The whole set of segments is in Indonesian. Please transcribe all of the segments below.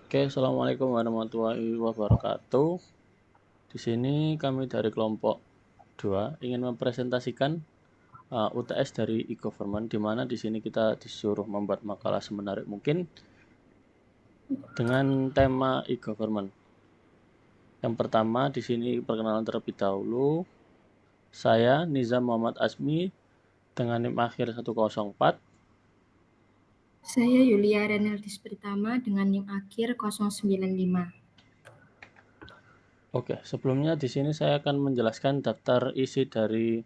Oke, Assalamualaikum warahmatullahi wabarakatuh. Di sini kami dari kelompok 2 ingin mempresentasikan UTS dari e-government, di mana di sini kita disuruh membuat makalah semenarik mungkin dengan tema e-government. Yang pertama di sini perkenalan terlebih dahulu. Saya Nizam Muhammad Asmi dengan NIM akhir 104. Saya Yulia Renaldis Pritama dengan NIM akhir 095. Oke, sebelumnya di sini saya akan menjelaskan daftar isi dari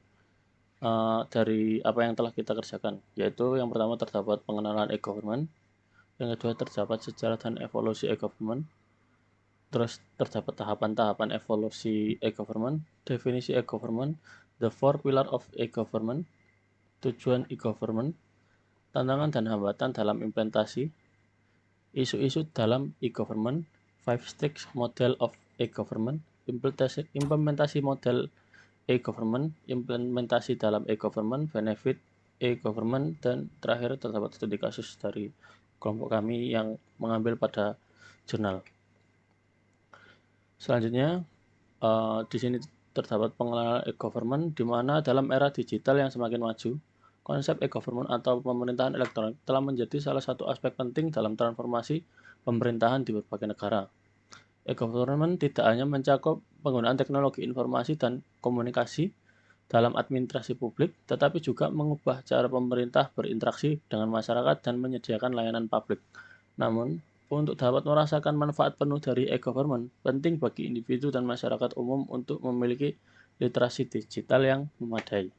apa yang telah kita kerjakan, yaitu yang pertama terdapat pengenalan e-government, yang kedua terdapat sejarah dan evolusi e-government, terus terdapat tahapan-tahapan evolusi e-government, definisi e-government, the four pillar of e-government, tujuan e-government, tantangan dan hambatan dalam implementasi, isu-isu dalam e-government, five stage model of e-government, implementasi model e-government, implementasi dalam e-government, benefit e-government, dan terakhir terdapat studi kasus dari kelompok kami yang mengambil pada jurnal. Selanjutnya, di sini terdapat pengenalan e-government, di mana dalam era digital yang semakin maju, konsep e-government atau pemerintahan elektronik telah menjadi salah satu aspek penting dalam transformasi pemerintahan di berbagai negara. E-government tidak hanya mencakup penggunaan teknologi informasi dan komunikasi dalam administrasi publik, tetapi juga mengubah cara pemerintah berinteraksi dengan masyarakat dan menyediakan layanan publik. Namun, untuk dapat merasakan manfaat penuh dari e-government, penting bagi individu dan masyarakat umum untuk memiliki literasi digital yang memadai.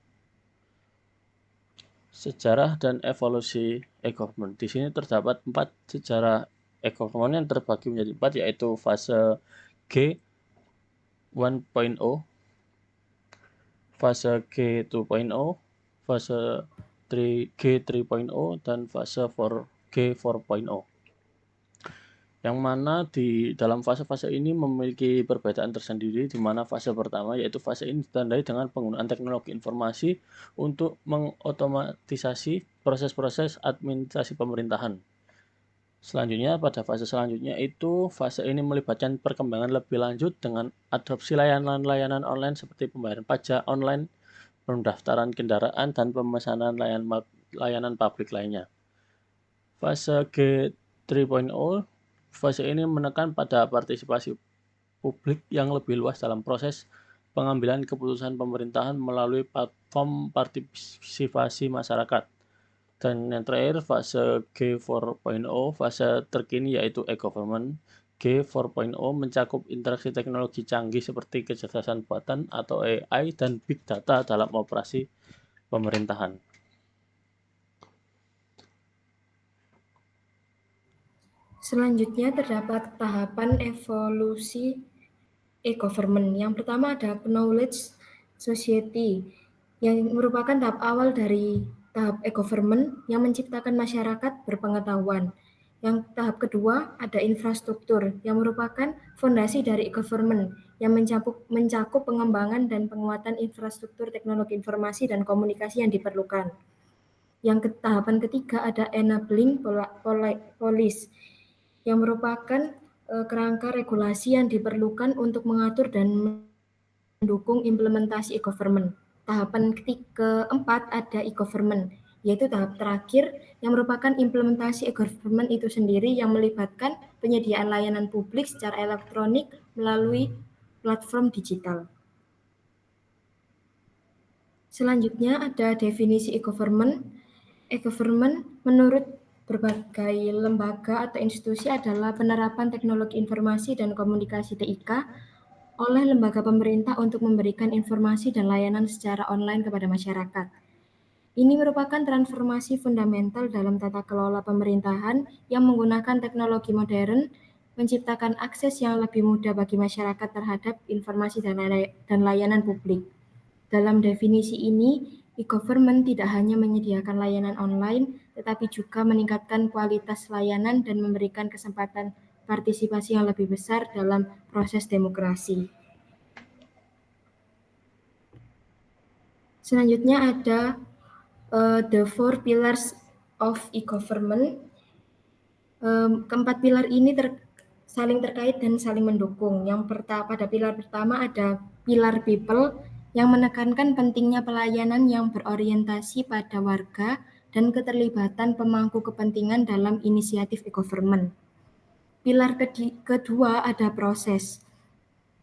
Sejarah dan evolusi e-government. Di sini terdapat 4 sejarah e-government yang terbagi menjadi 4, yaitu fase G 1.0, fase G 2.0, fase G 3.0, dan fase G 4.0. Yang mana di dalam fase-fase ini memiliki perbedaan tersendiri, di mana fase pertama yaitu fase ini ditandai dengan penggunaan teknologi informasi untuk mengotomatisasi proses-proses administrasi pemerintahan. Selanjutnya, pada fase selanjutnya itu fase ini melibatkan perkembangan lebih lanjut dengan adopsi layanan-layanan online seperti pembayaran pajak online, pendaftaran kendaraan, dan pemesanan layanan publik lainnya. Fase G 3.0, fase ini menekan pada partisipasi publik yang lebih luas dalam proses pengambilan keputusan pemerintahan melalui platform partisipasi masyarakat. Dan yang terakhir fase G 4.0, fase terkini yaitu e-government. G 4.0 mencakup interaksi teknologi canggih seperti kecerdasan buatan atau AI dan big data dalam operasi pemerintahan. Selanjutnya terdapat tahapan evolusi e-government. Yang pertama ada knowledge society, yang merupakan tahap awal dari tahap e-government yang menciptakan masyarakat berpengetahuan. Yang tahap kedua ada infrastruktur, yang merupakan fondasi dari e-government yang mencakup pengembangan dan penguatan infrastruktur teknologi informasi dan komunikasi yang diperlukan. Yang tahapan ketiga ada enabling policy, yang merupakan kerangka regulasi yang diperlukan untuk mengatur dan mendukung implementasi e-government. Tahapan keempat ada e-government, yaitu tahap terakhir yang merupakan implementasi e-government itu sendiri yang melibatkan penyediaan layanan publik secara elektronik melalui platform digital. Selanjutnya ada definisi e-government. E-government menurut berbagai lembaga atau institusi adalah penerapan teknologi informasi dan komunikasi TIK oleh lembaga pemerintah untuk memberikan informasi dan layanan secara online kepada masyarakat. Ini merupakan transformasi fundamental dalam tata kelola pemerintahan yang menggunakan teknologi modern, menciptakan akses yang lebih mudah bagi masyarakat terhadap informasi dan layanan publik. Dalam definisi ini, e-government tidak hanya menyediakan layanan online, tetapi juga meningkatkan kualitas layanan dan memberikan kesempatan partisipasi yang lebih besar dalam proses demokrasi. Selanjutnya ada the four pillars of e-government. Keempat pilar ini saling terkait dan saling mendukung. Pada pilar pertama ada pilar people yang menekankan pentingnya pelayanan yang berorientasi pada warga dan keterlibatan pemangku kepentingan dalam inisiatif e-government. Pilar kedua ada proses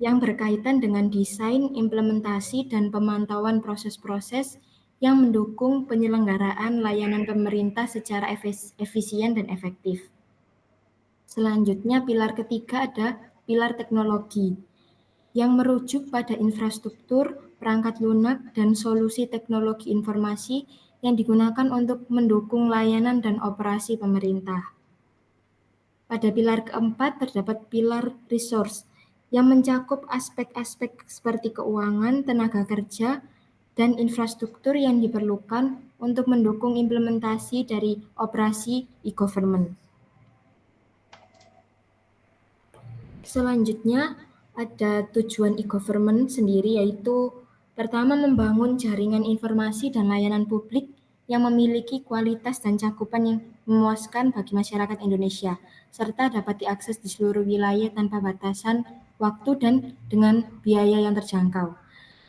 yang berkaitan dengan desain, implementasi, dan pemantauan proses-proses yang mendukung penyelenggaraan layanan pemerintah secara efisien dan efektif. Selanjutnya, pilar ketiga ada pilar teknologi yang merujuk pada infrastruktur, perangkat lunak, dan solusi teknologi informasi yang digunakan untuk mendukung layanan dan operasi pemerintah. Pada pilar keempat terdapat pilar resource yang mencakup aspek-aspek seperti keuangan, tenaga kerja, dan infrastruktur yang diperlukan untuk mendukung implementasi dari operasi e-government. Selanjutnya ada tujuan e-government sendiri, yaitu pertama membangun jaringan informasi dan layanan publik yang memiliki kualitas dan cakupan yang memuaskan bagi masyarakat Indonesia, serta dapat diakses di seluruh wilayah tanpa batasan waktu dan dengan biaya yang terjangkau.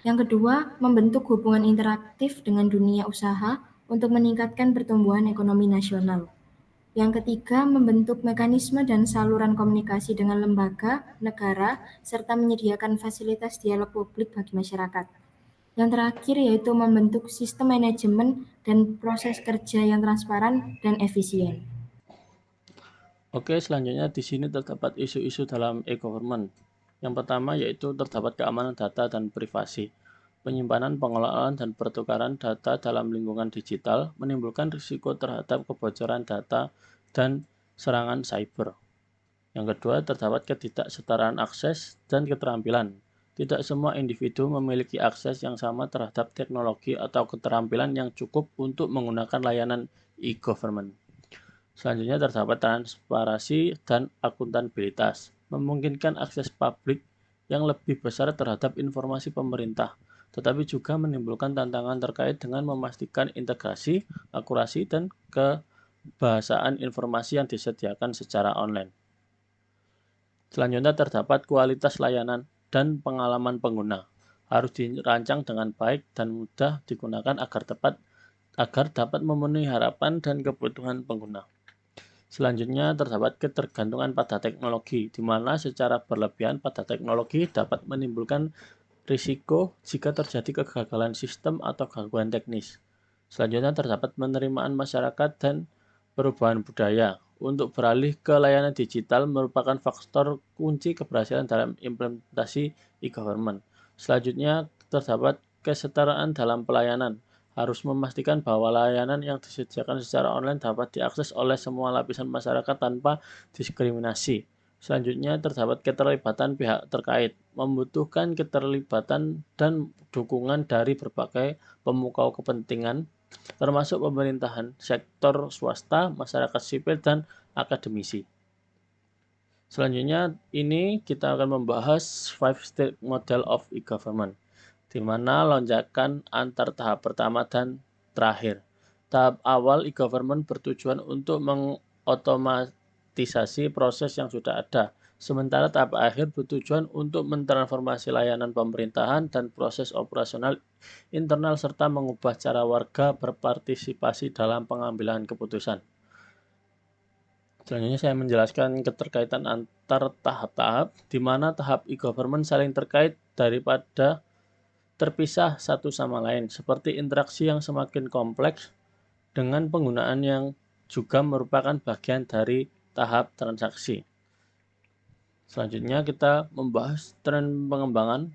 Yang kedua, membentuk hubungan interaktif dengan dunia usaha untuk meningkatkan pertumbuhan ekonomi nasional. Yang ketiga, membentuk mekanisme dan saluran komunikasi dengan lembaga, negara, serta menyediakan fasilitas dialog publik bagi masyarakat. Yang terakhir yaitu membentuk sistem manajemen dan proses kerja yang transparan dan efisien. Oke, selanjutnya di sini terdapat isu-isu dalam e-government. Yang pertama yaitu terdapat keamanan data dan privasi. Penyimpanan, pengelolaan, dan pertukaran data dalam lingkungan digital menimbulkan risiko terhadap kebocoran data dan serangan cyber. Yang kedua, terdapat ketidaksetaraan akses dan keterampilan. Tidak semua individu memiliki akses yang sama terhadap teknologi atau keterampilan yang cukup untuk menggunakan layanan e-government. Selanjutnya terdapat transparansi dan akuntabilitas, memungkinkan akses publik yang lebih besar terhadap informasi pemerintah, tetapi juga menimbulkan tantangan terkait dengan memastikan integrasi, akurasi, dan kebahasaan informasi yang disediakan secara online. Selanjutnya terdapat kualitas layanan dan pengalaman pengguna. Harus dirancang dengan baik dan mudah digunakan agar dapat memenuhi harapan dan kebutuhan pengguna. Selanjutnya terdapat ketergantungan pada teknologi, di mana secara berlebihan pada teknologi dapat menimbulkan risiko jika terjadi kegagalan sistem atau gangguan teknis. Selanjutnya terdapat penerimaan masyarakat dan perubahan budaya. Untuk beralih ke layanan digital merupakan faktor kunci keberhasilan dalam implementasi e-government. Selanjutnya terdapat kesetaraan dalam pelayanan. Harus memastikan bahwa layanan yang disediakan secara online dapat diakses oleh semua lapisan masyarakat tanpa diskriminasi. Selanjutnya terdapat keterlibatan pihak terkait, membutuhkan keterlibatan dan dukungan dari berbagai pemukau kepentingan, termasuk pemerintahan, sektor swasta, masyarakat sipil, dan akademisi. Selanjutnya ini kita akan membahas 5-step model of e-government, di mana lonjakan antar tahap pertama dan terakhir. Tahap awal e-government bertujuan untuk mengotomatisasi proses yang sudah ada, sementara tahap akhir bertujuan untuk mentransformasi layanan pemerintahan dan proses operasional internal serta mengubah cara warga berpartisipasi dalam pengambilan keputusan. Selanjutnya saya menjelaskan keterkaitan antar tahap-tahap, di mana tahap e-government saling terkait daripada terpisah satu sama lain, seperti interaksi yang semakin kompleks dengan penggunaan yang juga merupakan bagian dari tahap transaksi. Selanjutnya kita membahas tren pengembangan.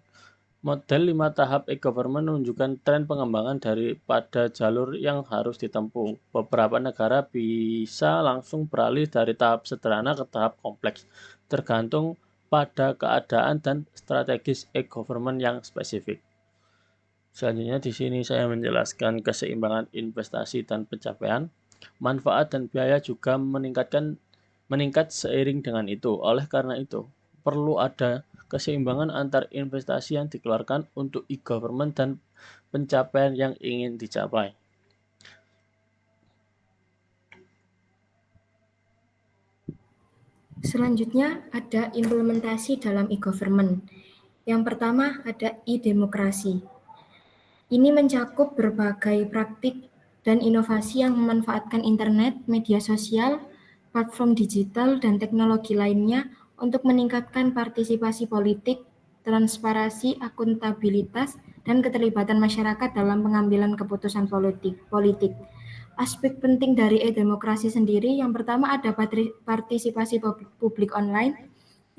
Model 5 tahap e-government menunjukkan tren pengembangan daripada jalur yang harus ditempuh. Beberapa negara bisa langsung beralih dari tahap sederhana ke tahap kompleks, tergantung pada keadaan dan strategis e-government yang spesifik. Selanjutnya di sini saya menjelaskan keseimbangan investasi dan pencapaian. Manfaat dan biaya juga meningkat seiring dengan itu. Oleh karena itu, perlu ada keseimbangan antar investasi yang dikeluarkan untuk e-government dan pencapaian yang ingin dicapai. Selanjutnya ada implementasi dalam e-government. Yang pertama ada e-demokrasi. Ini mencakup berbagai praktik dan inovasi yang memanfaatkan internet, media sosial, platform digital, dan teknologi lainnya untuk meningkatkan partisipasi politik, transparansi, akuntabilitas, dan keterlibatan masyarakat dalam pengambilan keputusan politik. Aspek penting dari e-demokrasi sendiri, yang pertama ada partisipasi publik online,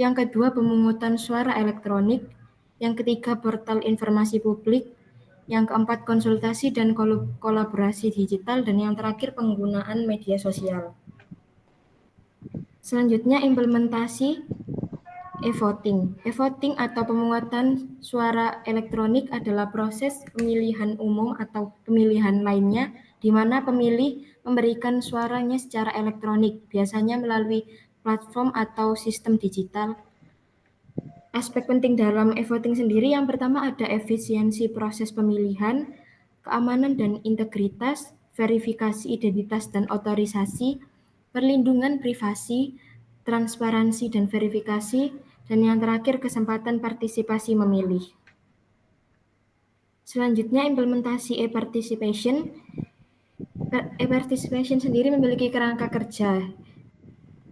yang kedua pemungutan suara elektronik, yang ketiga portal informasi publik, yang keempat konsultasi dan kolaborasi digital, dan yang terakhir penggunaan media sosial. Selanjutnya implementasi e-voting. E-voting atau pemungutan suara elektronik adalah proses pemilihan umum atau pemilihan lainnya di mana pemilih memberikan suaranya secara elektronik, biasanya melalui platform atau sistem digital. Aspek penting dalam e-voting sendiri, yang pertama ada efisiensi proses pemilihan, keamanan dan integritas, verifikasi identitas dan otorisasi, perlindungan privasi, transparansi dan verifikasi, dan yang terakhir kesempatan partisipasi memilih. Selanjutnya implementasi e-participation. E-participation sendiri memiliki kerangka kerja.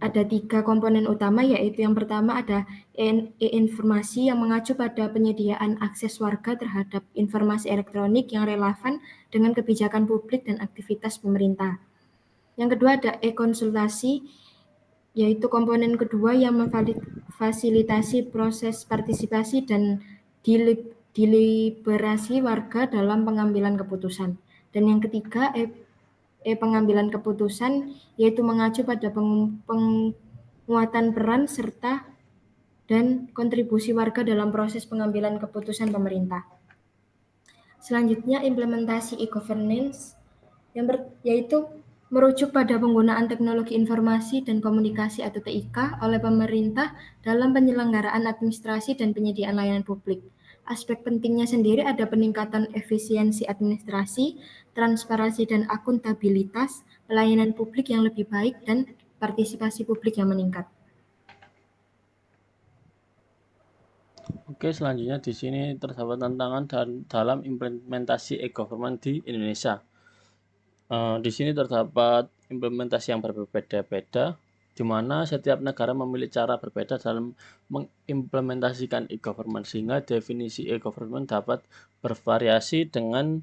Ada 3 komponen utama, yaitu yang pertama ada e-informasi yang mengacu pada penyediaan akses warga terhadap informasi elektronik yang relevan dengan kebijakan publik dan aktivitas pemerintah. Yang kedua ada e-konsultasi, yaitu komponen kedua yang memfasilitasi proses partisipasi dan deliberasi warga dalam pengambilan keputusan. Dan yang ketiga pengambilan keputusan, yaitu mengacu pada penguatan peran serta dan kontribusi warga dalam proses pengambilan keputusan pemerintah. Selanjutnya implementasi e-governance, yaitu merujuk pada penggunaan teknologi informasi dan komunikasi atau TIK oleh pemerintah dalam penyelenggaraan administrasi dan penyediaan layanan publik. Aspek pentingnya sendiri ada peningkatan efisiensi administrasi, transparansi dan akuntabilitas, pelayanan publik yang lebih baik, dan partisipasi publik yang meningkat. Oke, selanjutnya di sini terdapat tantangan dalam implementasi e-government di Indonesia. Di sini terdapat implementasi yang berbeda-beda, di mana setiap negara memiliki cara berbeda dalam mengimplementasikan e-government, sehingga definisi e-government dapat bervariasi dengan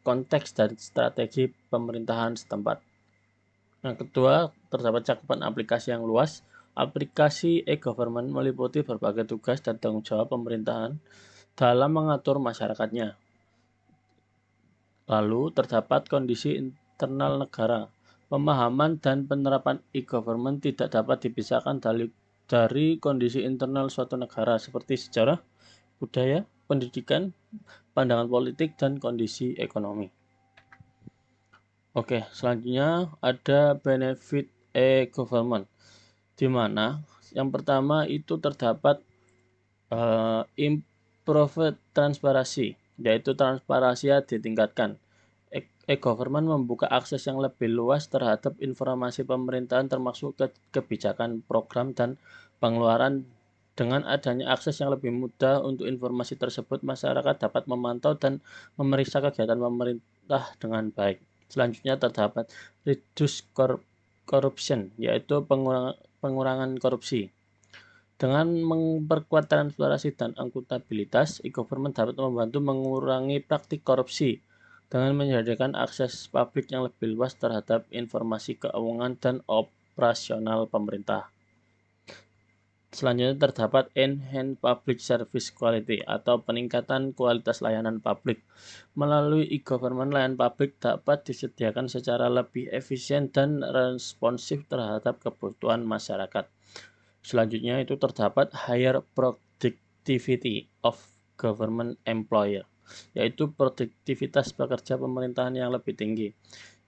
konteks dan strategi pemerintahan setempat. Yang kedua, terdapat cakupan aplikasi yang luas. Aplikasi e-government meliputi berbagai tugas dan tanggung jawab pemerintahan dalam mengatur masyarakatnya. Lalu, terdapat kondisi internal negara. Pemahaman dan penerapan e-government tidak dapat dipisahkan dari kondisi internal suatu negara seperti sejarah, budaya, pendidikan, pandangan politik, dan kondisi ekonomi. Oke, selanjutnya ada benefit e-government, di mana yang pertama itu terdapat improved transparansi, yaitu transparansi ditingkatkan. E-government membuka akses yang lebih luas terhadap informasi pemerintahan termasuk kebijakan, program, dan pengeluaran. Dengan adanya akses yang lebih mudah untuk informasi tersebut, masyarakat dapat memantau dan memeriksa kegiatan pemerintah dengan baik. Selanjutnya terdapat reduce corruption, yaitu pengurangan korupsi. Dengan memperkuat transparansi dan akuntabilitas, e-government dapat membantu mengurangi praktik korupsi dengan menyediakan akses publik yang lebih luas terhadap informasi keuangan dan operasional pemerintah. Selanjutnya terdapat enhanced public service quality atau peningkatan kualitas layanan publik. Melalui e-government, layanan publik dapat disediakan secara lebih efisien dan responsif terhadap kebutuhan masyarakat. Selanjutnya itu terdapat higher productivity of government employer, yaitu produktivitas pekerja pemerintahan yang lebih tinggi.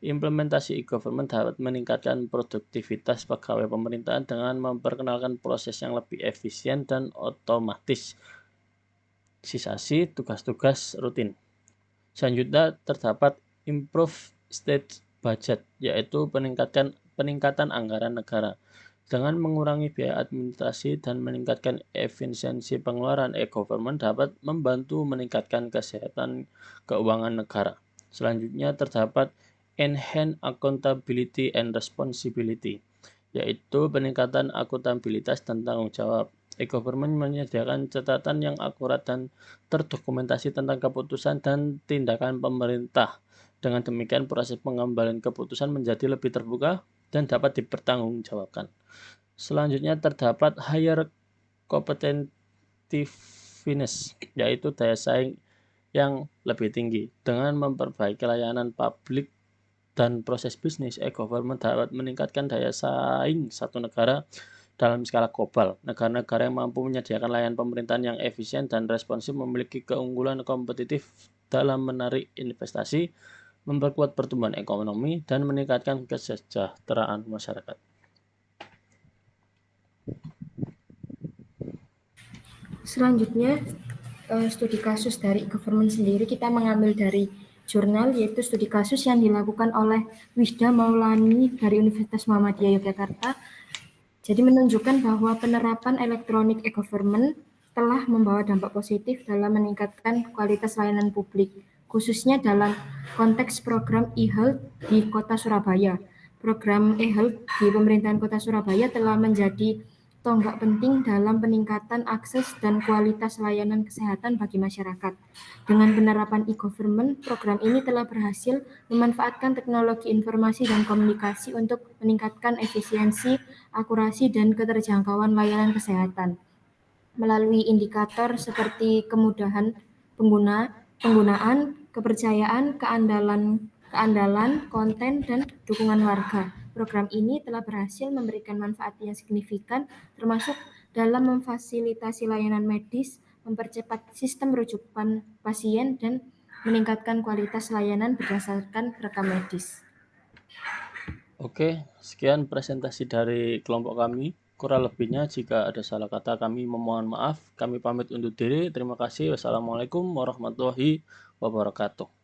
Implementasi e-government dapat meningkatkan produktivitas pegawai pemerintahan dengan memperkenalkan proses yang lebih efisien dan otomatis, sisasi tugas-tugas rutin. Selanjutnya terdapat improve state budget, yaitu peningkatan anggaran negara. Dengan mengurangi biaya administrasi dan meningkatkan efisiensi pengeluaran, e-government dapat membantu meningkatkan kesehatan keuangan negara. Selanjutnya terdapat enhance accountability and responsibility, yaitu peningkatan akuntabilitas dan tanggung jawab. E-government menyediakan catatan yang akurat dan terdokumentasi tentang keputusan dan tindakan pemerintah. Dengan demikian, proses pengembalian keputusan menjadi lebih terbuka dan dapat dipertanggungjawabkan. Selanjutnya terdapat higher competitiveness, yaitu daya saing yang lebih tinggi. Dengan memperbaiki layanan publik dan proses bisnis, e-government dapat meningkatkan daya saing satu negara dalam skala global. Negara-negara yang mampu menyediakan layanan pemerintahan yang efisien dan responsif memiliki keunggulan kompetitif dalam menarik investasi, memperkuat pertumbuhan ekonomi, dan meningkatkan kesejahteraan masyarakat. Selanjutnya, studi kasus dari government sendiri kita mengambil dari jurnal, yaitu studi kasus yang dilakukan oleh Wisda Maulani dari Universitas Muhammadiyah Yogyakarta. Jadi menunjukkan bahwa penerapan elektronik e-government telah membawa dampak positif dalam meningkatkan kualitas layanan publik, khususnya dalam konteks program e-health di Kota Surabaya. Program e-health di pemerintahan Kota Surabaya telah menjadi tonggak penting dalam peningkatan akses dan kualitas layanan kesehatan bagi masyarakat. Dengan penerapan e-government, program ini telah berhasil memanfaatkan teknologi informasi dan komunikasi untuk meningkatkan efisiensi, akurasi, dan keterjangkauan layanan kesehatan. Melalui indikator seperti kemudahan penggunaan, kepercayaan, keandalan, konten, dan dukungan warga. Program ini telah berhasil memberikan manfaat yang signifikan, termasuk dalam memfasilitasi layanan medis, mempercepat sistem rujukan pasien, dan meningkatkan kualitas layanan berdasarkan rekam medis. Oke, sekian presentasi dari kelompok kami. Kurang lebihnya jika ada salah kata kami memohon maaf. Kami pamit undur diri. Terima kasih. Wassalamualaikum warahmatullahi wabarakatuh.